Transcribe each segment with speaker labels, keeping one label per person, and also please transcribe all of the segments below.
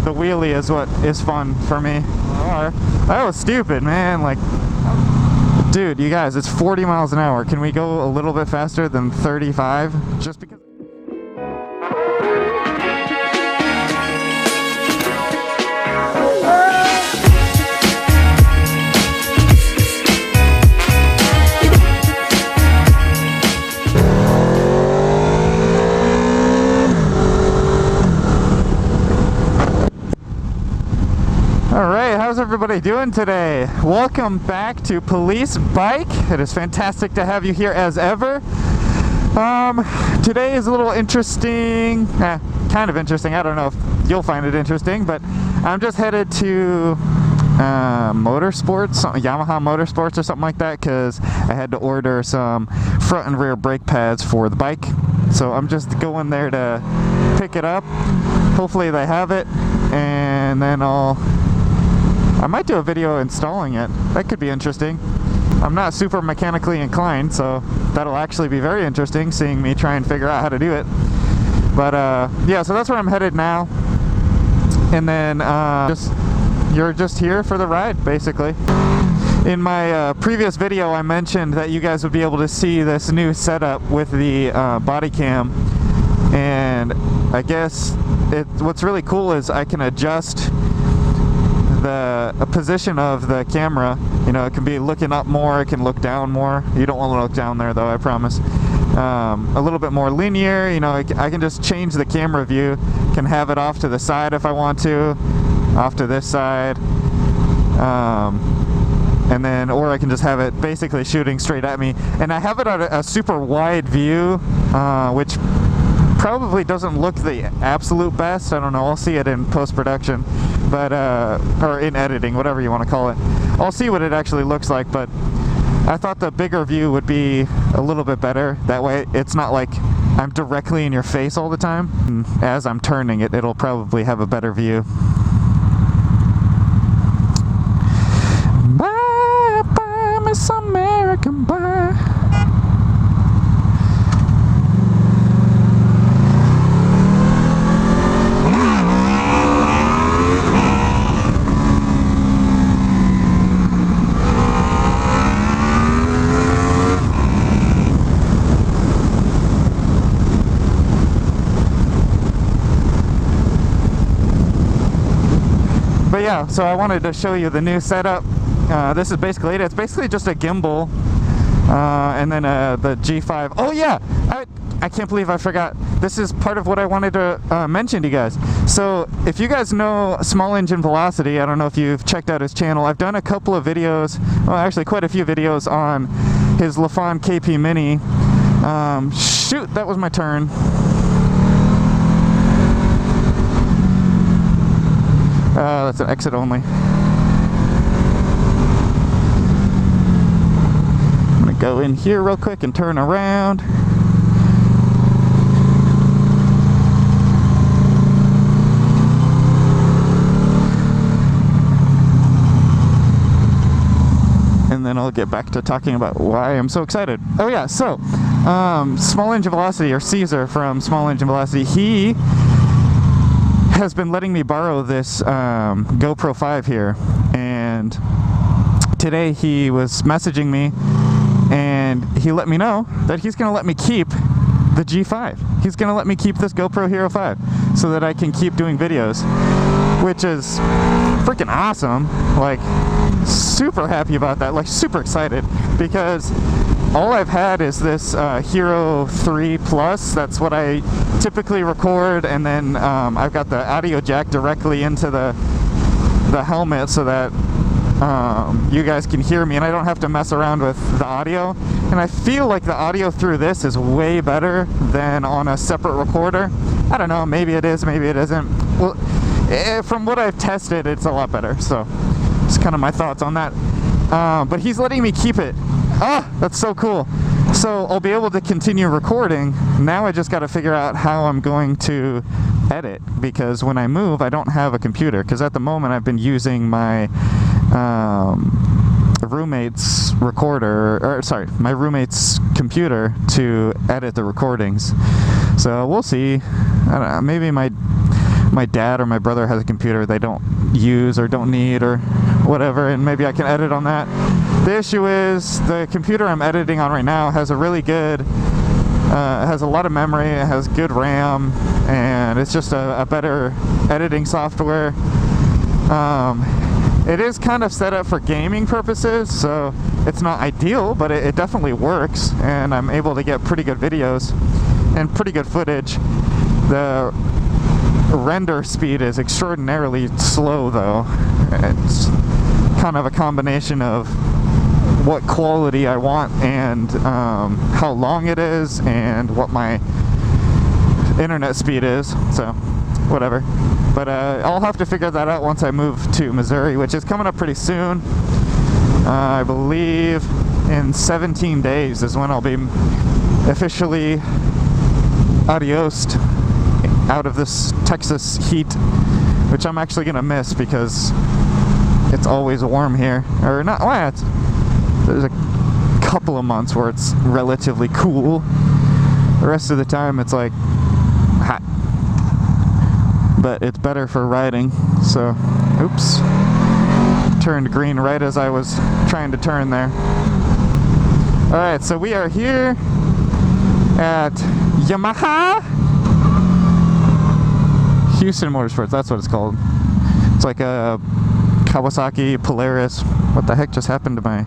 Speaker 1: the wheelie is what is fun for me. That was stupid, man. Like, dude, you guys, it's 40 miles an hour. Can we go a little bit faster than 35? Just because. Alright, how's everybody doing today? Welcome back to Police Bike. It is fantastic to have you here as ever. Today is a little interesting, kind of interesting. I don't know if you'll find it interesting, but I'm just headed to Motorsports, Yamaha Motorsports or something like that, because I had to order some front and rear brake pads for the bike. So I'm just going there to pick it up. Hopefully they have it, and then I might do a video installing it. That could be interesting. I'm not super mechanically inclined, so that'll actually be very interesting, seeing me try and figure out how to do it. But yeah, so that's where I'm headed now. And then you're just here for the ride, basically. In my previous video, I mentioned that you guys would be able to see this new setup with the body cam. And I guess what's really cool is I can adjust the position of the camera. You know, it can be looking up more, it can look down more. You don't want to look down there though, I promise. A little bit more linear, you know, I can just change the camera view. Can have it off to the side if I want to, off to this side, and then, or I can just have it basically shooting straight at me. And I have it at a super wide view, which probably doesn't look the absolute best. I don't know, I'll see it in post-production, but or in editing, whatever you want to call it. I'll see what it actually looks like, but I thought the bigger view would be a little bit better. That way it's not like I'm directly in your face all the time. And as I'm turning it, it'll probably have a better view. Bye bye, Miss American, bye. But yeah, so I wanted to show you the new setup. This is basically it. It's basically just a gimbal, and then the G5. Oh yeah, I can't believe I forgot. This is part of what I wanted to mention to you guys. So if you guys know Small Engine Velocity, I don't know if you've checked out his channel. I've done a couple of videos, well actually quite a few videos on his LaFon KP Mini. Shoot, that was my turn. That's an exit only. I'm gonna go in here real quick and turn around. And then I'll get back to talking about why I'm so excited. Oh yeah, so Small Engine Velocity, or Caesar from Small Engine Velocity, he has been letting me borrow this GoPro 5 here, and today he was messaging me and he let me know that he's gonna let me keep the G5. He's gonna let me keep this GoPro Hero 5 so that I can keep doing videos, which is freaking awesome. Like, super happy about that, like super excited, because all I've had is this Hero 3 Plus. That's what I typically record, and then I've got the audio jack directly into the helmet so that you guys can hear me and I don't have to mess around with the audio. And I feel like the audio through this is way better than on a separate recorder. I don't know, maybe it is, maybe it isn't. Well, from what I've tested, it's a lot better, so it's kind of my thoughts on that. But he's letting me keep it. Ah, that's so cool. So I'll be able to continue recording. Now I just got to figure out how I'm going to edit, because when I move, I don't have a computer, because at the moment I've been using my roommate's recorder, or sorry, my roommate's computer to edit the recordings. So we'll see. I don't know, maybe my my dad or my brother has a computer they don't use or don't need or whatever, and maybe I can edit on that. The issue is the computer I'm editing on right now has a really good, has a lot of memory, it has good RAM, and it's just a better editing software. It is kind of set up for gaming purposes, so it's not ideal, but it definitely works, and I'm able to get pretty good videos and pretty good footage. The render speed is extraordinarily slow though. It's kind of a combination of what quality I want and how long it is and what my internet speed is, so whatever. But I'll have to figure that out once I move to Missouri, which is coming up pretty soon. I believe in 17 days is when I'll be officially adiosed out of this Texas heat, which I'm actually gonna miss because it's always warm here. Or not, well, there's a couple of months where it's relatively cool. The rest of the time it's like hot. But it's better for riding, so oops, turned green right as I was trying to turn there. Alright, so we are here at Yamaha Houston Motorsports, that's what it's called. It's like a Kawasaki Polaris. What the heck just happened to my...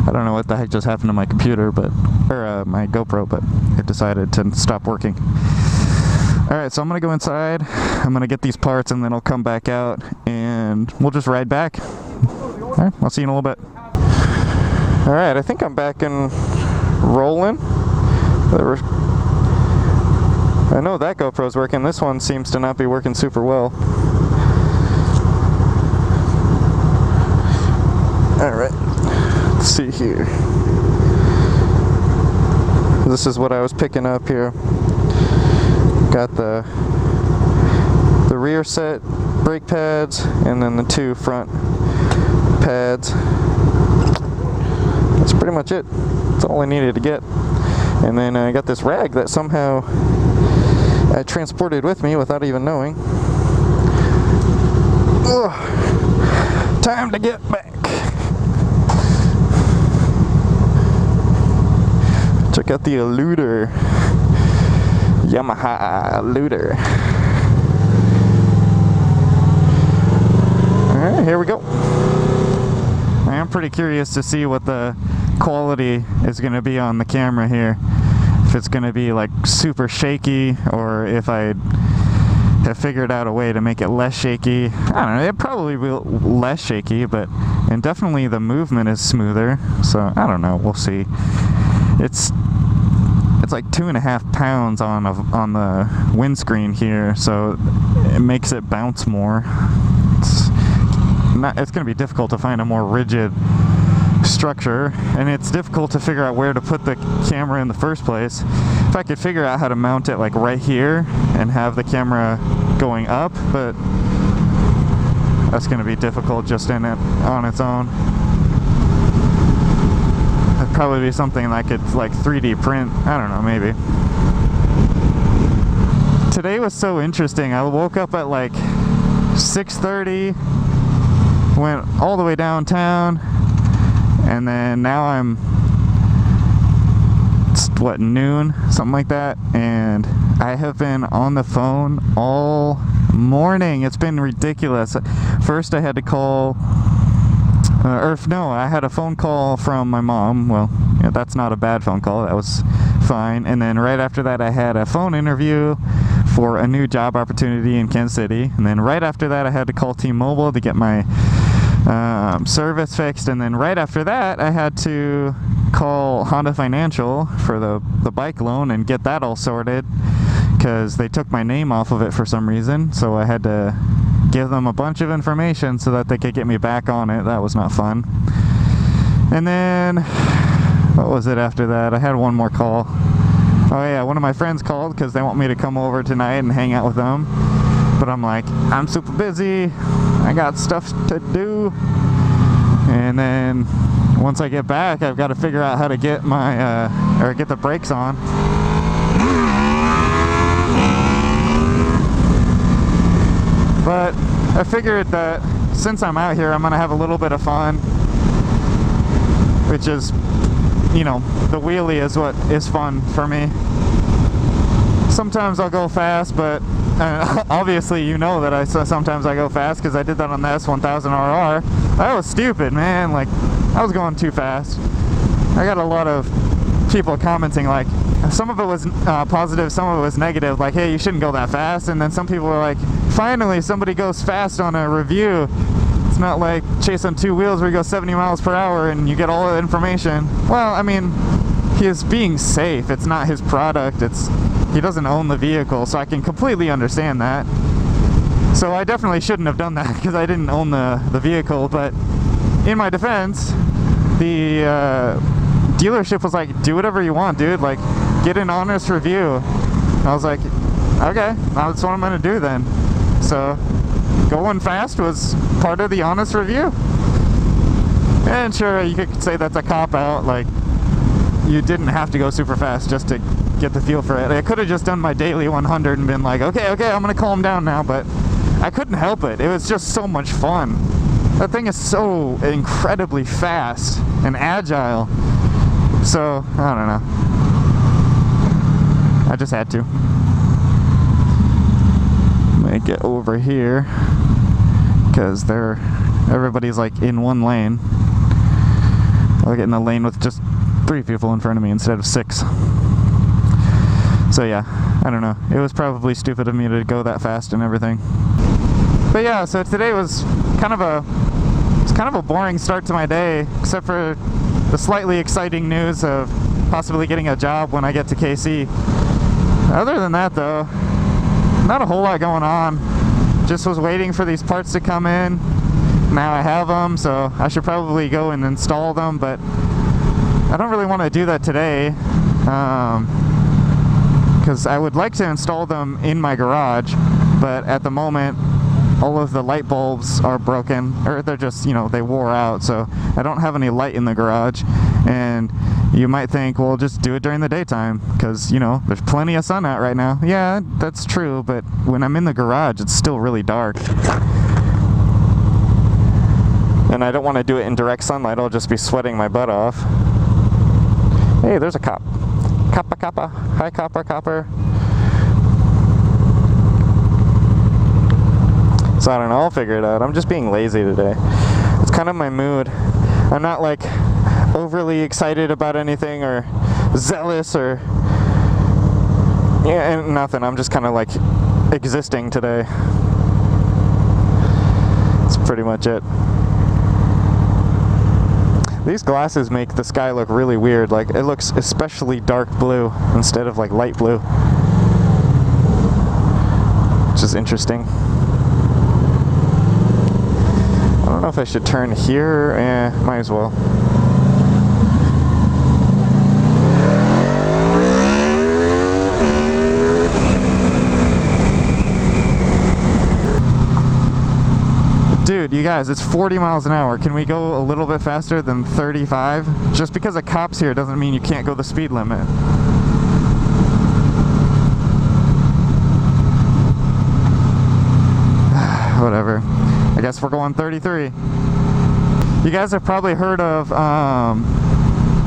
Speaker 1: I don't know what the heck just happened to my computer, but or my GoPro, but it decided to stop working. Alright, so I'm gonna go inside, I'm gonna get these parts, and then I'll come back out and we'll just ride back. Alright, I'll see you in a little bit. Alright, I think I'm back and rolling. I know that GoPro's working, this one seems to not be working super well. Alright. Let's see here. This is what I was picking up here. Got the rear set brake pads and then the two front pads. That's pretty much it. That's all I needed to get. And then I got this rag that somehow I transported with me without even knowing. Ugh. Time to get back. Check out the Eluder. Yamaha Eluder. Alright, here we go. I am pretty curious to see what the quality is going to be on the camera here. If it's going to be like super shaky, or if I have figured out a way to make it less shaky. I don't know, it probably will less shaky, but and definitely the movement is smoother. So I don't know, we'll see. It's like 2.5 pounds on the windscreen here, so it makes it bounce more. It's going to be difficult to find a more rigid structure, and it's difficult to figure out where to put the camera in the first place. If I could figure out how to mount it like right here and have the camera going up, but that's going to be difficult just in it on its own. It'd probably be something I could like 3D print. I don't know, maybe. Today was so interesting. I woke up at like 6:30, went all the way downtown, and then now I'm, what, noon? Something like that. And I have been on the phone all morning. It's been ridiculous. First I had to call... I had a phone call from my mom. Well, yeah, that's not a bad phone call. That was fine. And then right after that, I had a phone interview for a new job opportunity in Kansas City. And then right after that, I had to call T-Mobile to get my service fixed. And then right after that, I had to call Honda Financial for the bike loan and get that all sorted, because they took my name off of it for some reason. So I had to give them a bunch of information so that they could get me back on it. That was not fun. And then, what was it after that? I had one more call. Oh yeah, one of my friends called because they want me to come over tonight and hang out with them. But I'm like, I'm super busy. I got stuff to do. And then once I get back, I've got to figure out how to get my or get the brakes on. But I figured that since I'm out here, I'm gonna have a little bit of fun, which is, you know, the wheelie is what is fun for me. Sometimes I'll go fast, but obviously you know that sometimes I go fast because I did that on the S1000RR. That was stupid, man. Like, I was going too fast. I got a lot of people commenting, like, some of it was positive, some of it was negative, like, hey, you shouldn't go that fast. And then some people were like, finally somebody goes fast on a review. It's not like Chase on two wheels where you go 70 miles per hour and you get all the information. Well, I mean, he is being safe. It's not his product. He doesn't own the vehicle, so I can completely understand that. So I definitely shouldn't have done that because I didn't own the vehicle. But in my defense, the dealership was like, do whatever you want, dude. Like, get an honest review. I was like, okay, that's what I'm gonna do then. So going fast was part of the honest review. And sure, you could say that's a cop-out, like, you didn't have to go super fast just to get the feel for it. I could have just done my daily 100 and been like, okay, I'm gonna calm down now, but I couldn't help it. It was just so much fun. That thing is so incredibly fast and agile. So, I don't know. I just had to. Let me get over here because everybody's like in one lane. I'll get in the lane with just 3 people in front of me instead of 6. So yeah, I don't know. It was probably stupid of me to go that fast and everything. But yeah, so today was kind of a boring start to my day, except for the slightly exciting news of possibly getting a job when I get to KC. Other than that though, not a whole lot going on. Just was waiting for these parts to come in. Now I have them, so I should probably go and install them, but I don't really want to do that today because I would like to install them in my garage, but at the moment all of the light bulbs are broken, or they're just, you know, they wore out, so I don't have any light in the garage. And you might think, well, just do it during the daytime because, you know, there's plenty of sun out right now. Yeah, that's true, but when I'm in the garage it's still really dark. And I don't want to do it in direct sunlight. I'll just be sweating my butt off. Hey, there's a cop. Kappa. Hi, copper. So I don't know, I'll figure it out. I'm just being lazy today. It's kind of my mood. I'm not like overly excited about anything or zealous or and nothing. I'm just kind of like existing today. That's pretty much it. These glasses make the sky look really weird. Like, it looks especially dark blue instead of like light blue, which is interesting. I don't know if I should turn here. Might as well. Dude, you guys, it's 40 miles an hour. Can we go a little bit faster than 35? Just because a cop's here doesn't mean you can't go the speed limit. Whatever. I guess we're going 33. You guys have probably heard of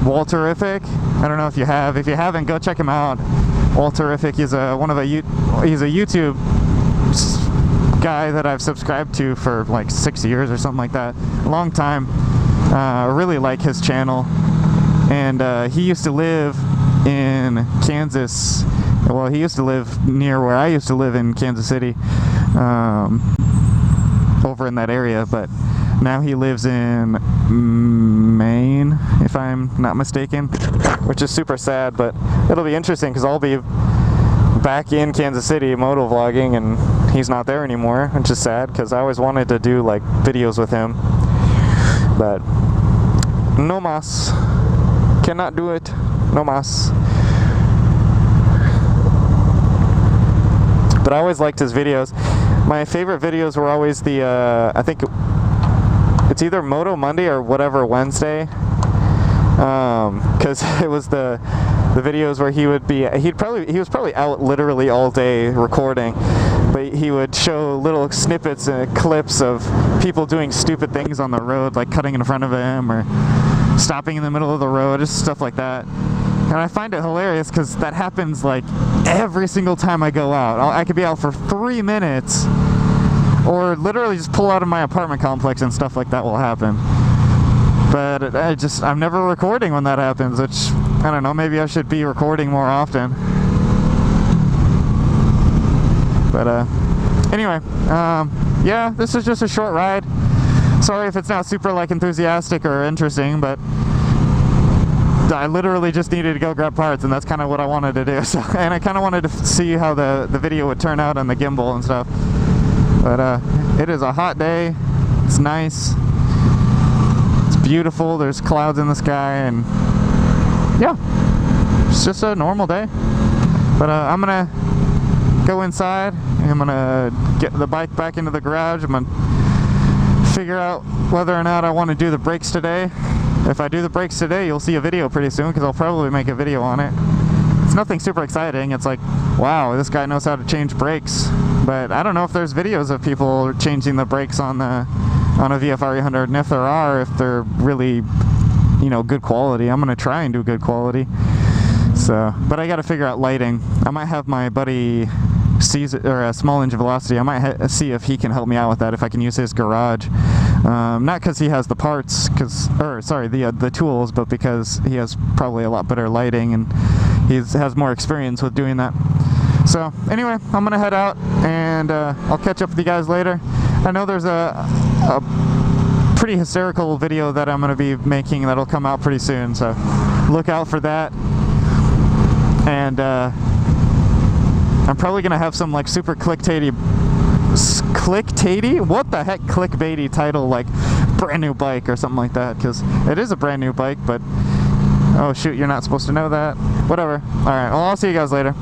Speaker 1: Walterific. I don't know if you have. If you haven't, go check him out. Walterific is he's a YouTube guy that I've subscribed to for like 6 years or something like that. A long time. I really like his channel. And he used to live in Kansas. Well, he used to live near where I used to live in Kansas City. Over in that area, but now he lives in Maine, if I'm not mistaken, which is super sad, but it'll be interesting because I'll be back in Kansas City moto vlogging and he's not there anymore, which is sad because I always wanted to do like videos with him, but no mas, cannot do it, no mas. But I always liked his videos. My favorite videos were always the, I think it's It's either Moto Monday or whatever Wednesday. Because it was the videos where he was probably out literally all day recording, but he would show little snippets and clips of people doing stupid things on the road, like cutting in front of him or stopping in the middle of the road, just stuff like that. And I find it hilarious because that happens like every single time I go out. I could be out for 3 minutes, or literally just pull out of my apartment complex and stuff like that will happen. But I'm never recording when that happens, which, I don't know, maybe I should be recording more often. But, anyway, yeah, this is just a short ride. Sorry if it's not super, like, enthusiastic or interesting, but I literally just needed to go grab parts, and that's kind of what I wanted to do. So, and I kind of wanted to see how the video would turn out on the gimbal and stuff. But, it is a hot day. It's nice. Beautiful. There's clouds in the sky, and yeah, it's just a normal day. But I'm gonna go inside. I'm gonna get the bike back into the garage. I'm gonna figure out whether or not I want to do the brakes today. If I do the brakes today, you'll see a video pretty soon, because I'll probably make a video on it. It's nothing super exciting. It's like, wow, this guy knows how to change brakes. But I don't know if there's videos of people changing the brakes on a VFR 800, and if there are, if they're really, you know, good quality. I'm gonna try and do good quality. So, but I gotta figure out lighting. I might have my buddy Caesar, or a Small Engine Velocity. I might see if he can help me out with that, if I can use his garage. Not because he has the parts, the tools, but because he has probably a lot better lighting, and he has more experience with doing that. So anyway, I'm gonna head out, and I'll catch up with you guys later. I know there's a pretty hysterical video that I'm gonna be making that'll come out pretty soon, so look out for that. And I'm probably gonna have some like super clickbaity, what the heck, clickbaity title, like brand new bike or something like that, because it is a brand new bike. But oh shoot, you're not supposed to know that. Whatever. All right, well, I'll see you guys later.